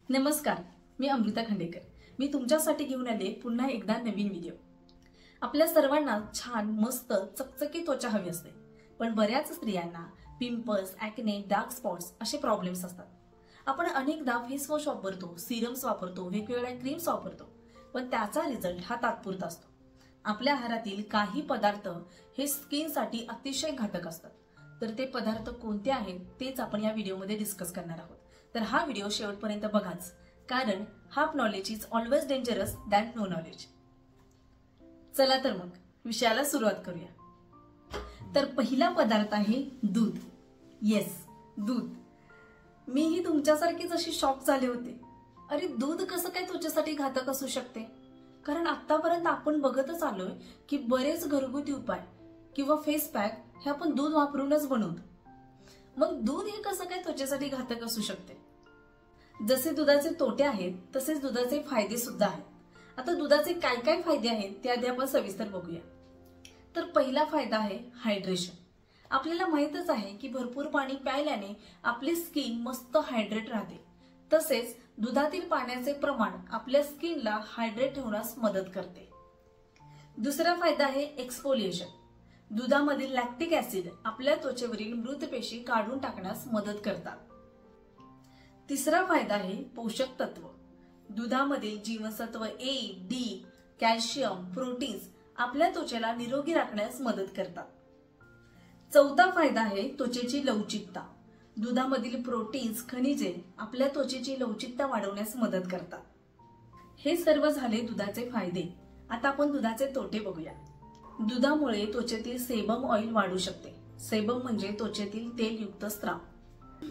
नमस्कार, मी अमृता खंडेकर। मी तुमच्यासाठी घेऊन आले पुन्हा एकदा नवीन व्हिडिओ। आपल्या सर्वांना छान मस्त चकचकीत त्वचा हवी असते, पण बऱ्याच स्त्रियांना पिंपल्स, ॲक्ने, डार्क स्पॉट्स असे प्रॉब्लेम्स असतात। आपण अनेकदा फेस वॉश वापरतो, सिरम्स वापरतो, वेगवेगळ्या क्रीम्स वापरतो, पण त्याचा रिझल्ट हा तात्पुरता असतो। आपल्या आहारातील काही पदार्थ हे स्किनसाठी अतिशय घातक असतात। तर ते पदार्थ कोणते आहेत तेच आपण या व्हिडिओमध्ये डिस्कस करणार आहोत। तर हा व्हिडिओ शेवटपर्यंत बघाच, कारण half knowledge is always dangerous than no knowledge. चला तर मग विषयाला सुरुवात करूया। तर पहिला पदार्थ आहे दूध। येस, दूध। मीही तुमच्यासारखीच अशी शॉक झाले होते। अरे दूध कसं काय त्वचेसाठी घातक असू शकते? कारण आतापर्यंत आपण बघतच आलोय की बरेच घरगुती उपाय किंवा फेस पॅक हे आपण दूध वापरूनच बनवतो। मग दूध हे कसं काय त्वचेसाठी घातक असू शकते? जसे दुधाचे तोटे आहेत तसेच दुधाचे फायदे सुद्धा आहेत। आता दुधाचे काय काय फायदे आहेत ते आधी आपण सविस्तर बघूया। तर पहिला फायदा आहे हायड्रेशन। आपल्याला माहितच आहे की भरपूर पाणी प्यायल्याने आपली स्किन मस्त हायड्रेट राहते। तसेच दुधातील पाण्याचे प्रमाण आपल्या स्किनला हायड्रेट ठेवण्यास मदत करते। दुसरा फायदा आहे एक्सफोलिएशन। दुधामधील लॅक्टिक ऍसिड आपल्या त्वचेवरील मृत पेशी काढून टाकण्यास मदत करतात। तिसरा फायदा आहे पोषक तत्व। दुधामधील जीवनसत्व ए, डी, कॅल्शियम, प्रोटीन्स आपल्या त्वचेला निरोगी राखण्यास मदत करतात। चौथा फायदा आहे त्वचेची लवचिकता। दुधामधील प्रोटीन्स, खनिजे आपल्या त्वचेची लवचिकता वाढवण्यास मदत करतात। हे सर्व झाले दुधाचे फायदे। आता आपण दुधाचे तोटे बघूया। दुधामुळे त्वचेतील सेबम ऑइल वाढू शकते। सेबम म्हणजे त्वचेतील तेलयुक्त स्त्राव।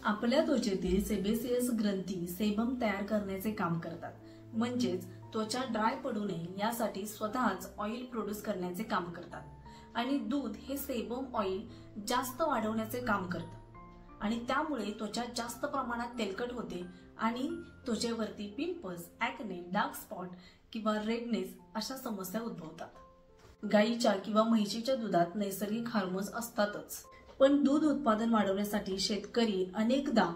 आपल्या त्वचेतील सेबेसियस ग्रंथी सेबम तयार करण्याचे काम करतात, म्हणजेच त्वचा ड्राय पडू नये यासाठी स्वतःच ऑइल प्रोड्यूस करण्याचे काम करतात। आणि दूध हे सेबम ऑइल जास्त वाढवण्याचे काम करतं आणि त्यामुळे त्वचा जास्त प्रमाणात तेलकट होते आणि त्वचेवरती पिंपल्स, ॲक्ने, डार्क स्पॉट किंवा रेडनेस अशा समस्या उद्भवतात। गाईच्या किंवा म्हैशीच्या दुधात नैसर्गिक हार्मोन्स असतातच, पण दूध उत्पादन वाढवण्यासाठी शेतकरी अनेकदा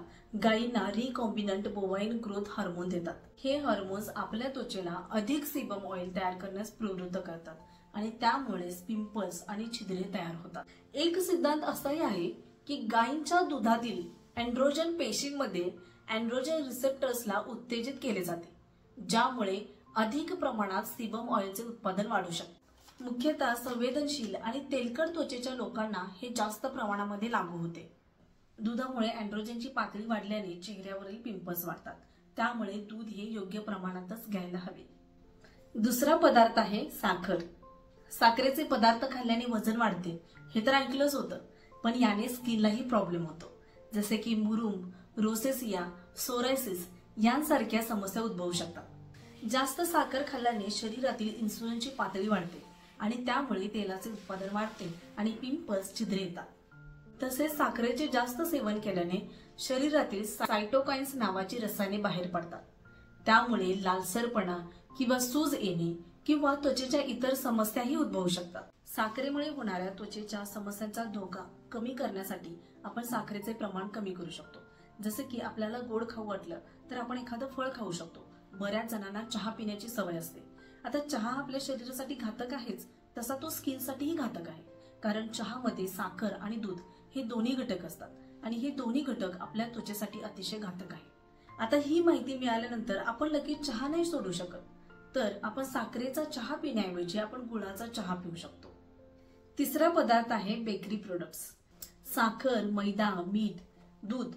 गायींना रिकॉम्बिनंट बोवाईन ग्रोथ हार्मोन देतात। हे हार्मोन्स आपल्या त्वचेला अधिक सेबम ऑइल तयार करण्यास प्रवृत्त करतात आणि त्यामुळे पिंपल्स आणि छिद्रे तयार होतात। एक सिद्धांत असाही आहे की गायींच्या दुधातील एंड्रोजन पेशींमध्ये एंड्रोजन रिसेप्टर्सला उत्तेजित केले जाते, ज्यामुळे अधिक प्रमाणात सेबम ऑइलचे उत्पादन वाढू शकते। मुख्यतः संवेदनशील आणि तेलकट त्वचेच्या लोकांना हे जास्त प्रमाणामध्ये लागू होते। दुधामुळे एंड्रोजनची पातळी वाढल्याने चेहऱ्यावरील पिंपल्स वाढतात, त्यामुळे दूध हे योग्य प्रमाणातच घ्यायला हवे। दुसरा पदार्थ आहे साखर। साखरेचे पदार्थ खाल्ल्याने वजन वाढते हे तर ऐकलंच होतं, पण याने स्किनलाही प्रॉब्लेम होतो, जसे की मुरुम, रोसेसिया, सोरायसिस यांसारख्या समस्या उद्भवू शकतात। जास्त साखर खाल्ल्याने शरीरातील इन्सुलिनची पातळी वाढते आणि त्यामुळे तेलाचे उत्पादन वाढते आणि पिंपल्स, छिद्रे येतात। तसेच साखरेचे जास्त सेवन केल्याने शरीरातील सायटोकाइन्स नावाची रसायने बाहेर पडतात, त्यामुळे लालसरपणा किंवा सूज येणे किंवा त्वचेच्या इतर समस्याही उद्भवू शकतात। साखरेमुळे होणाऱ्या त्वचेच्या समस्यांचा धोका कमी करण्यासाठी आपण साखरेचे प्रमाण कमी करू शकतो। जसे की आपल्याला गोड खाऊ वाटलं तर आपण एखादं फळ खाऊ शकतो। बऱ्याच जणांना चहा पिण्याची सवय असते। आता चहा आपल्या शरीरासाठी घातक आहेच, तसा तो स्किनसाठीही घातक आहे, कारण चहामध्ये साखर आणि दूध हे दोन्ही घटक असतात आणि हे दोन्ही घटक आपल्या त्वचेसाठी अतिशय घातक आहे। आता ही माहिती मिळाल्यानंतर आपण लगेच चहा नाही सोडू शकत, तर आपण साखरेचा चहा पिण्याऐवजी आपण गुळाचा चहा पिऊ शकतो। तिसरा पदार्थ आहे बेकरी प्रोडक्ट्स। साखर, मैदा, मीठ, दूध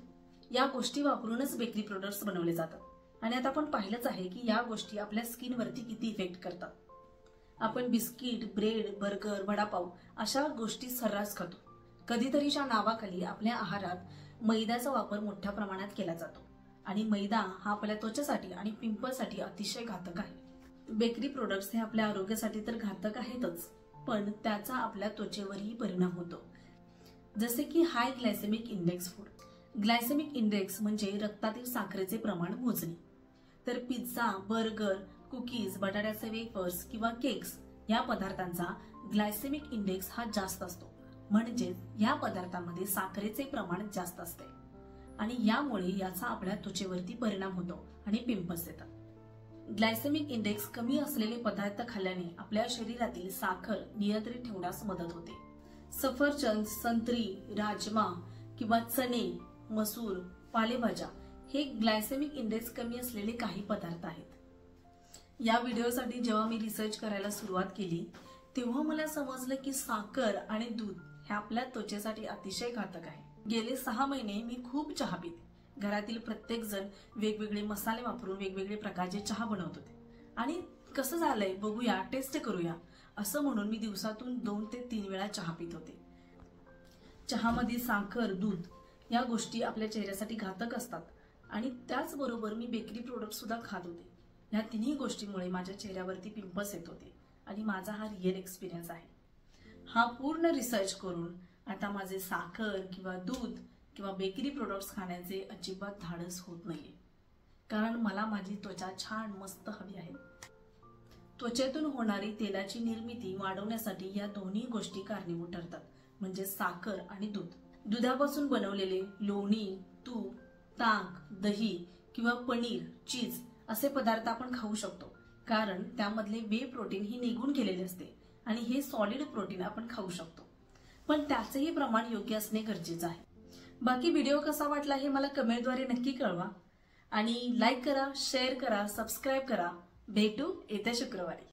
या गोष्टी वापरूनच बेकरी प्रोडक्ट्स बनवले जातात आणि आता आपण पाहिलंच आहे की या गोष्टी आपल्या स्किनवरती किती इफेक्ट करतात। आपण बिस्किट, ब्रेड, बर्गर, वडापाव अशा गोष्टी सर्रास खातो। कधीतरीच्या नावाखाली आपल्या आहारात मैद्याचा वापर मोठ्या प्रमाणात केला जातो आणि मैदा हा आपल्या त्वचेसाठी आणि पिंपल्ससाठी अतिशय घातक आहे। बेकरी प्रोडक्ट्स हे आपल्या आरोग्यासाठी तर घातक आहेतच, पण त्याचा आपल्या त्वचेवरही परिणाम होतो, जसे की high glycemic index food. Glycemic index म्हणजे रक्तातील साखरेचे प्रमाण मोजणे। तर पिझ्झा, बर्गर, कुकीज, बटाट्याचे वेफर्स किंवा केक्स या पदार्थांचा ग्लायसेमिक इंडेक्स हा जास्त असतो, म्हणजे या पदार्थांमध्ये साखरेचे प्रमाण जास्त असते आणि यामुळे याचा आपल्या त्वचेवरती परिणाम होतो आणि पिंपल्स येतात। ग्लायसेमिक इंडेक्स कमी असलेले पदार्थ खाल्ल्याने आपल्या शरीरातील साखर नियंत्रित ठेवण्यास मदत होते। सफरचंद, संत्री, राजमा किंवा चणे, मसूर, पालेभाज्या हे ग्लायसेमिक इंडेक्स कमी असलेले काही पदार्थ आहेत। या व्हिडिओसाठी जेव्हा मी रिसर्च करायला सुरुवात केली तेव्हा मला समजलं की साखर आणि दूध हे आपल्या त्वचेसाठी अतिशय घातक आहे। गेले 6 महिने मी खूप चहा पिते। घरातील प्रत्येक जण वेगवेगळे मसाले वापरून वेगवेगळे प्रकारचे चहा बनवत होते आणि कसं झालंय बघूया, टेस्ट करूया असं म्हणून मी दिवसातून 2 ते 3 वेळा चहा पित होते। चहामध्ये साखर, दूध या गोष्टी आपल्या चेहऱ्यासाठी घातक असतात आणि त्याचबरोबर मी बेकरी प्रोडक्ट सुद्धा खात होते। या तिन्ही गोष्टींमुळे माझ्या चेहऱ्यावरती पिंपल्स येत होते आणि माझा हा रिअल एक्सपिरियन्स आहे। हा पूर्ण रिसर्च करून आता माझे साखर किंवा दूध किंवा बेकरी प्रोडक्ट्स खाण्याचे अजिबात धाडस होत नाहीये, कारण मला माझी त्वचा छान मस्त हवी आहे। त्वचेतून होणारी तेलाची निर्मिती वाढवण्यासाठी या दोन्ही गोष्टी कारणीभूत ठरतात, म्हणजे साखर आणि दूध। दुधापासून बनवलेले लोणी, तूप, ताक, दही किंवा पनीर, चीज असे पदार्थ आपण खाऊ शकतो, कारण त्यामधले वे प्रोटीन ही निघून गेलेले असते आणि हे सॉलिड प्रोटीन आपण खाऊ शकतो, पण त्याचेही प्रमाण योग्य असणे गरजेचे आहे। बाकी व्हिडिओ कसा वाटला हे मला कमेंटद्वारे नक्की कळवा आणि लाईक करा, शेअर करा, सबस्क्राईब करा। भेटू येत्या शुक्रवारी।